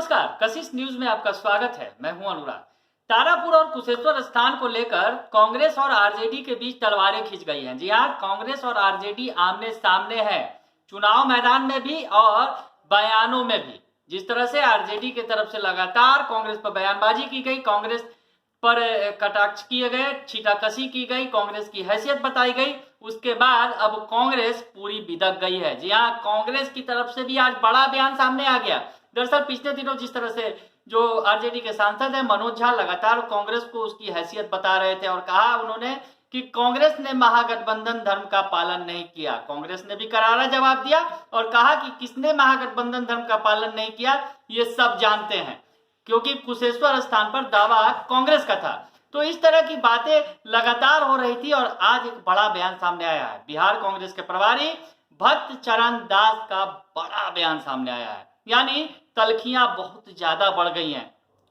नमस्कार, कशिश न्यूज में आपका स्वागत है। मैं हूं अनुराग। तारापुर और कुशेश्वर स्थान को लेकर कांग्रेस और आरजेडी के बीच तलवारें खिंच गई हैं। जी हां, कांग्रेस और आरजेडी आमने सामने है, चुनाव मैदान में भी और बयानों में भी। जिस तरह से आरजेडी की तरफ से लगातार कांग्रेस पर बयानबाजी की गई, कांग्रेस पर कटाक्ष किए गए, छीटाकशी की गई, कांग्रेस की हैसियत बताई गई, उसके बाद अब कांग्रेस पूरी बिदक गई है। जी हाँ, कांग्रेस की तरफ से भी आज बड़ा बयान सामने आ गया। दरअसल पिछले दिनों जिस तरह से जो आरजेडी के सांसद है मनोज झा लगातार कांग्रेस को उसकी हैसियत बता रहे थे और कहा उन्होंने कि कांग्रेस ने महागठबंधन धर्म का पालन नहीं किया। कांग्रेस ने भी करारा जवाब दिया और कहा कि किसने महागठबंधन धर्म का पालन नहीं किया ये सब जानते हैं, क्योंकि कुशेश्वर स्थान पर दावा कांग्रेस का था। तो इस तरह की बातें लगातार हो रही थी और आज एक बड़ा बयान सामने आया है। बिहार कांग्रेस के प्रभारी भक्त चरण दास का बड़ा बयान सामने आया है। यानी तलखियां बहुत ज्यादा बढ़ गई हैं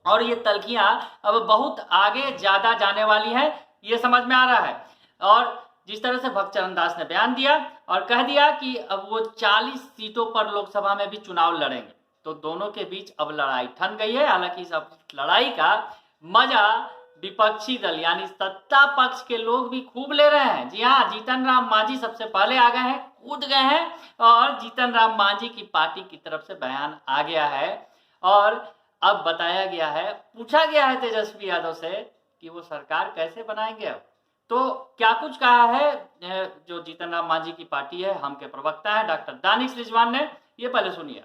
और ये तलखियां अब बहुत आगे ज्यादा जाने वाली है, ये समझ में आ रहा है। और जिस तरह से भक्त चरण दास ने बयान दिया और कह दिया कि अब वो 40 सीटों पर लोकसभा में भी चुनाव लड़ेंगे, तो दोनों के बीच अब लड़ाई ठन गई है। हालांकि इस लड़ाई का मजा विपक्षी दल यानी सत्ता पक्ष के लोग भी खूब ले रहे हैं। जी हाँ, जीतन राम मांझी सबसे पहले आ गए हैं, कूद गए हैं और जीतन राम मांझी की पार्टी की तरफ से बयान आ गया है और अब बताया गया है, पूछा गया है तेजस्वी यादव से कि वो सरकार कैसे बनाएंगे। तो क्या कुछ कहा है जो जीतन राम मांझी की पार्टी है, हम के प्रवक्ता है डॉक्टर दानिश रिजवान ने, ये पहले सुनिए।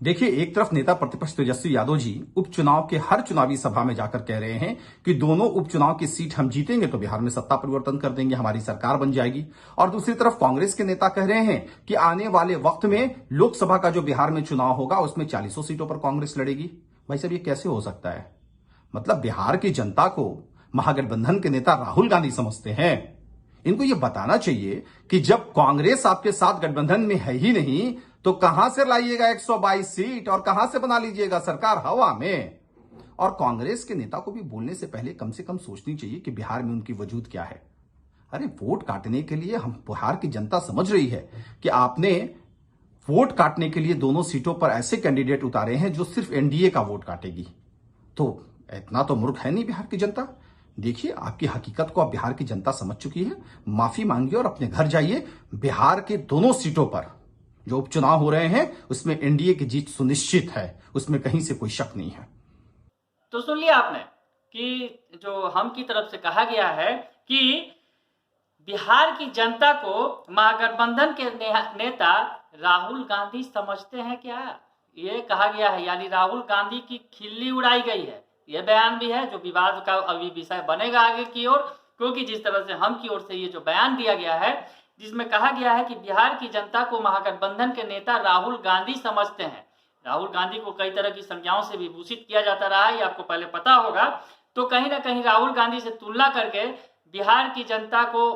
देखिए, एक तरफ नेता प्रतिपक्ष तेजस्वी यादव जी उपचुनाव के हर चुनावी सभा में जाकर कह रहे हैं कि दोनों उपचुनाव की सीट हम जीतेंगे तो बिहार में सत्ता परिवर्तन कर देंगे, हमारी सरकार बन जाएगी। और दूसरी तरफ कांग्रेस के नेता कह रहे हैं कि आने वाले वक्त में लोकसभा का जो बिहार में चुनाव होगा उसमें 40 सीटों पर कांग्रेस लड़ेगी। भाई साहब, ये कैसे हो सकता है? मतलब बिहार की जनता को महागठबंधन के नेता राहुल गांधी समझते हैं। इनको यह बताना चाहिए कि जब कांग्रेस आपके साथ गठबंधन में है ही नहीं तो कहां से लाइएगा 122 सीट और कहां से बना लीजिएगा सरकार हवा में। और कांग्रेस के नेता को भी बोलने से पहले कम से कम सोचनी चाहिए कि बिहार में उनकी वजूद क्या है। अरे, वोट काटने के लिए हम बिहार की जनता समझ रही है कि आपने वोट काटने के लिए दोनों सीटों पर ऐसे कैंडिडेट उतारे हैं जो सिर्फ एनडीए का वोट काटेगी। तो इतना तो मूर्ख है नहीं बिहार की जनता। देखिए, आपकी हकीकत को अब बिहार की जनता समझ चुकी है। माफी मांगिए और अपने घर जाइए। बिहार के दोनों सीटों पर जो उपचुनाव हो रहे हैं उसमें एनडीए की जीत सुनिश्चित है, उसमें कहीं से कोई शक नहीं है। तो सुन लिया आपने कि जो हम की तरफ से कहा गया है कि बिहार की जनता को महागठबंधन के नेता राहुल गांधी समझते हैं क्या, ये कहा गया है। यानी राहुल गांधी की खिल्ली उड़ाई गई है। यह बयान भी है जो विवाद का अभी विषय बनेगा आगे की ओर, क्योंकि जिस तरह से हम की ओर से ये जो बयान दिया गया है जिसमें कहा गया है कि बिहार की जनता को महागठबंधन के नेता राहुल गांधी समझते हैं। राहुल गांधी को कई तरह की संज्ञाओं से विभूषित किया जाता रहा है, ये आपको पहले पता होगा। तो कहीं ना कहीं राहुल गांधी से तुलना करके बिहार की जनता को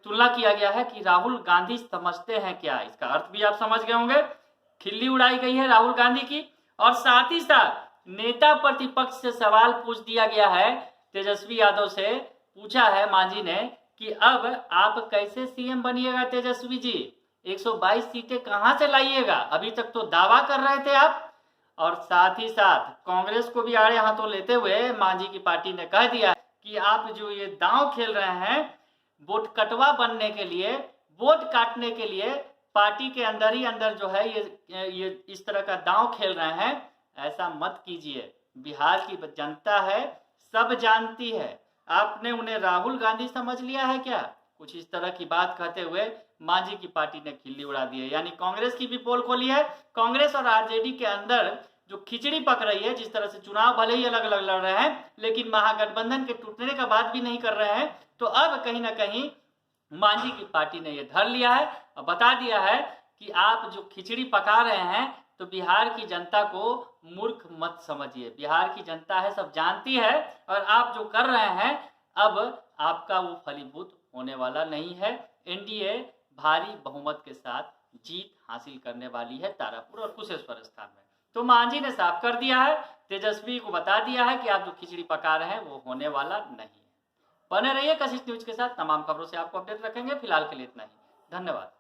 तुलना किया गया है कि राहुल गांधी समझते हैं क्या। इसका अर्थ भी आप समझ गए होंगे। खिल्ली उड़ाई गई है राहुल गांधी की और साथ ही साथ नेता प्रतिपक्ष से सवाल पूछ दिया गया है। तेजस्वी यादव से पूछा है मांझी ने कि अब आप कैसे सीएम बनिएगा तेजस्वी जी, 122 सीटें कहां से लाइएगा, अभी तक तो दावा कर रहे थे आप। और साथ ही साथ कांग्रेस को भी आड़े हाथों लेते हुए मांझी की पार्टी ने कह दिया कि आप जो ये दांव खेल रहे हैं वोट कटवा बनने के लिए, वोट काटने के लिए पार्टी के अंदर ही अंदर जो है ये इस तरह का दांव खेल रहे हैं, ऐसा मत कीजिए। बिहार की जनता है, सब जानती है। आपने उन्हें राहुल गांधी समझ लिया है क्या? कुछ इस तरह की बात कहते हुए मांझी की पार्टी ने खिल्ली उड़ा दी है। यानी कांग्रेस की भी पोल खोली है। कांग्रेस और आरजेडी के अंदर जो खिचड़ी पक रही है, जिस तरह से चुनाव भले ही अलग अलग लड़ रहे हैं लेकिन महागठबंधन के टूटने का बात भी नहीं कर रहे हैं, तो अब कहीं ना कहीं मांझी की पार्टी ने यह धर लिया है और बता दिया है कि आप जो खिचड़ी पका रहे हैं तो बिहार की जनता को मूर्ख मत समझिए। बिहार की जनता है, सब जानती है और आप जो कर रहे हैं अब आपका वो फलीभूत होने वाला नहीं है। एनडीए भारी बहुमत के साथ जीत हासिल करने वाली है तारापुर और कुशेश्वर स्थान में। तो मांझी ने साफ कर दिया है, तेजस्वी को बता दिया है कि आप जो खिचड़ी पका रहे हैं वो होने वाला नहीं है। बने रहिए कशिश न्यूज के साथ, तमाम खबरों से आपको अपडेट रखेंगे। फिलहाल के लिए इतना ही, धन्यवाद।